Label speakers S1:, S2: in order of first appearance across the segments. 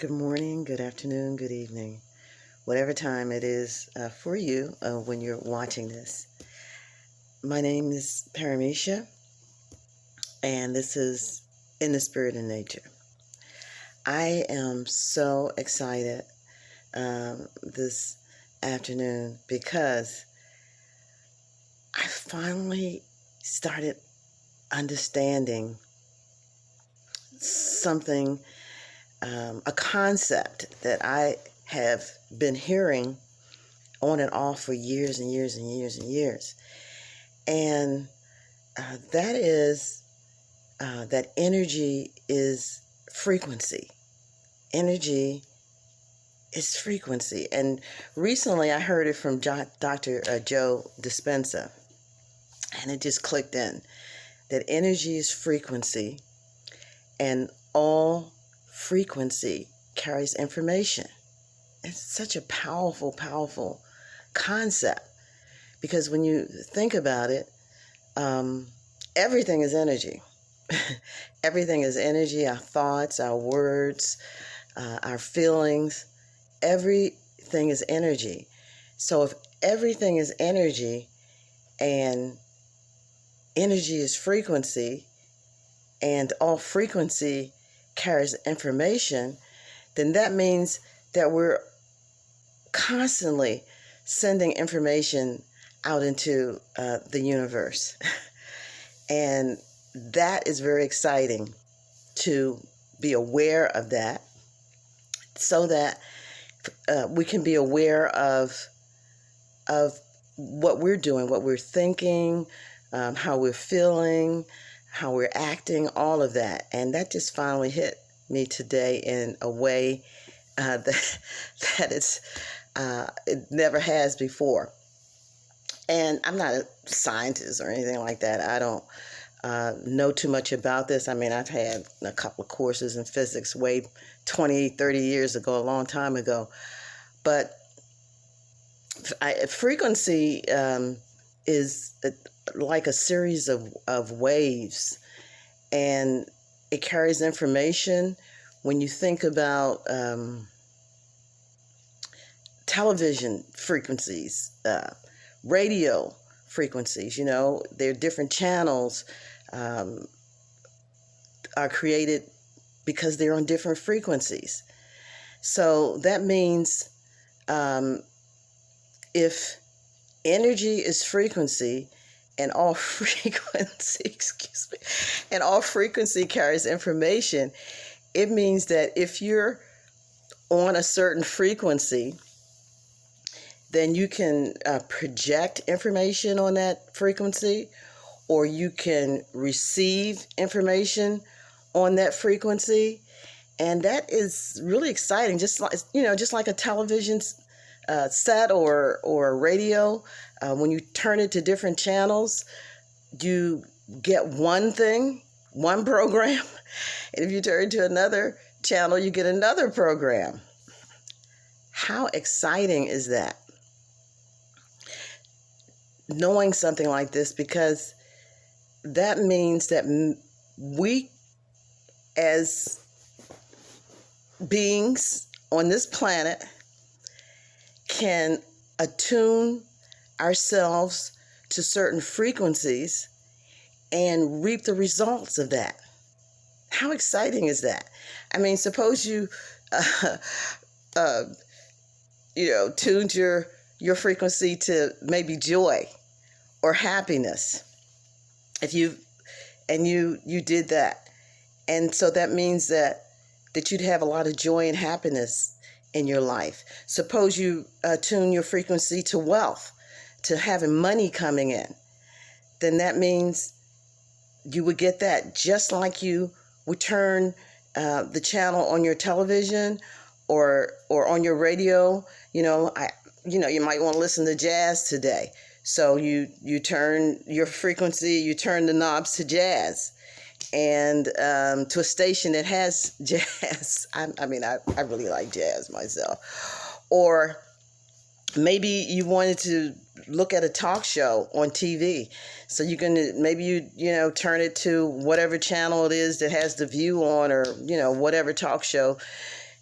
S1: Good morning, good afternoon, good evening, whatever time it is for you when you're watching this. My name is Paramisha, and this is In the Spirit of Nature. I am so excited this afternoon because I finally started understanding something, a concept that I have been hearing on and off for years and years and years and years. And that is that energy is frequency. Energy is frequency. And recently I heard it from Dr. Joe Dispenza, and it just clicked in that energy is frequency, and all frequency carries information. It's such a powerful, powerful concept, because when you think about it, everything is energy. Everything is energy. Our thoughts, our words, our feelings, everything is energy. So if everything is energy and energy is frequency and all frequency carries information, then that means that we're constantly sending information out into the universe. And that is very exciting to be aware of that, so that we can be aware of what we're doing, what we're thinking, how we're feeling, how we're acting, all of that. And that just finally hit me today in a way that it never has before. And I'm not a scientist or anything like that. I don't know too much about this. I mean, I've had a couple of courses in physics way 20, 30 years ago, a long time ago. But frequency is like a series of waves, and it carries information. When you think about television frequencies, radio frequencies, there are different channels are created because they're on different frequencies. So that means if energy is frequency and all frequency, and all frequency carries information, it means that if you're on a certain frequency, then you can project information on that frequency, or you can receive information on that frequency. And that is really exciting. Just like a television set or a radio, when you turn it to different channels, you get one thing, one program. And if you turn to another channel, you get another program. How exciting is that? Knowing something like this, because that means that we as beings on this planet can attune ourselves to certain frequencies and reap the results of that. How exciting is that? I mean, suppose you tuned your frequency to maybe joy or happiness. If you did that, and so that means that you'd have a lot of joy and happiness in your life. Suppose you tune your frequency to wealth, to having money coming in, then that means you would get that, just like you would turn the channel on your television or on your radio. You might want to listen to jazz today. So you turn your frequency, you turn the knobs to jazz, and to a station that has jazz. I really like jazz myself. Or maybe you wanted to look at a talk show on TV. So you can maybe turn it to whatever channel it is that has The View on, or whatever talk show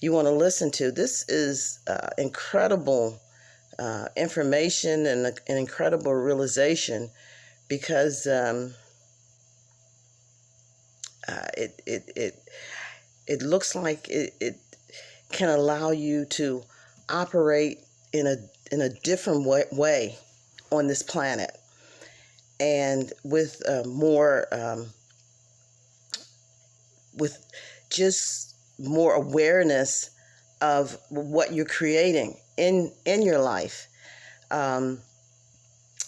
S1: you want to listen to. This is incredible information and an incredible realization, because it looks like it can allow you to operate in a different way on this planet, and with more with just more awareness of what you're creating in your life.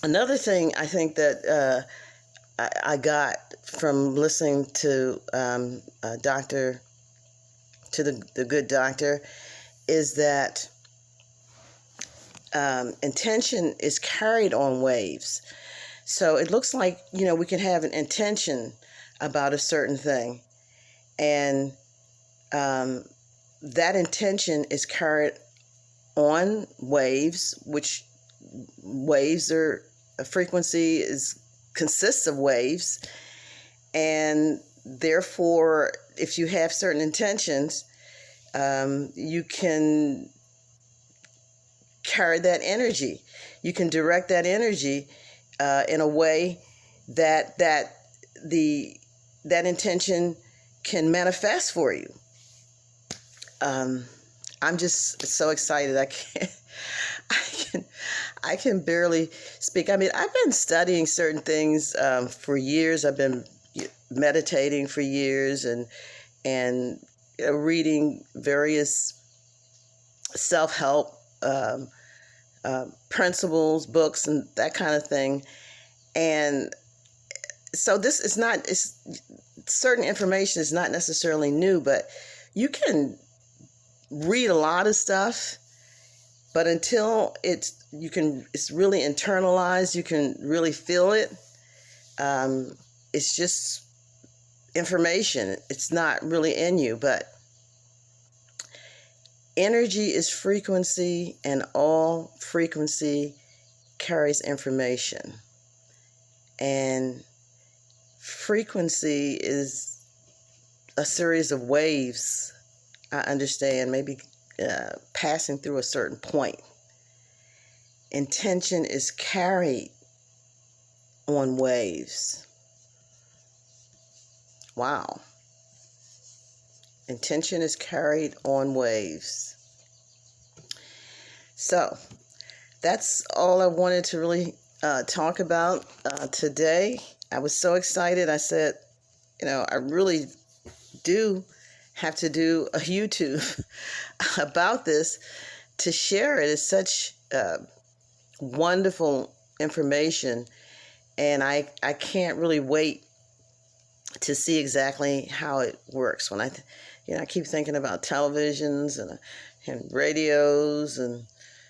S1: Another thing I think that I got from listening to the good doctor, is that intention is carried on waves. So it looks like, we can have an intention about a certain thing, and that intention is carried on waves, which waves are a frequency consists of waves, and therefore, if you have certain intentions, you can carry that energy. You can direct that energy in a way that intention can manifest for you. I'm just so excited. I can barely speak. I mean, I've been studying certain things for years. I've been meditating for years, and reading various self-help principles, books, and that kind of thing. And so this is not, certain information is not necessarily new, but you can read a lot of stuff, but until it's really internalized, you can really feel it. It's just information. It's not really in you, but energy is frequency, and all frequency carries information. And frequency is a series of waves, I understand, maybe passing through a certain point. Intention is carried on waves. Wow. Intention is carried on waves. So that's all I wanted to really talk about today. I was so excited. I said, I really do have to do a YouTube about this to share it. It's such wonderful information, and I can't really wait to see exactly how it works. When I keep thinking about televisions and radios and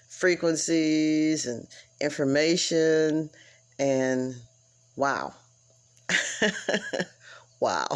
S1: frequencies and information, and wow. Wow.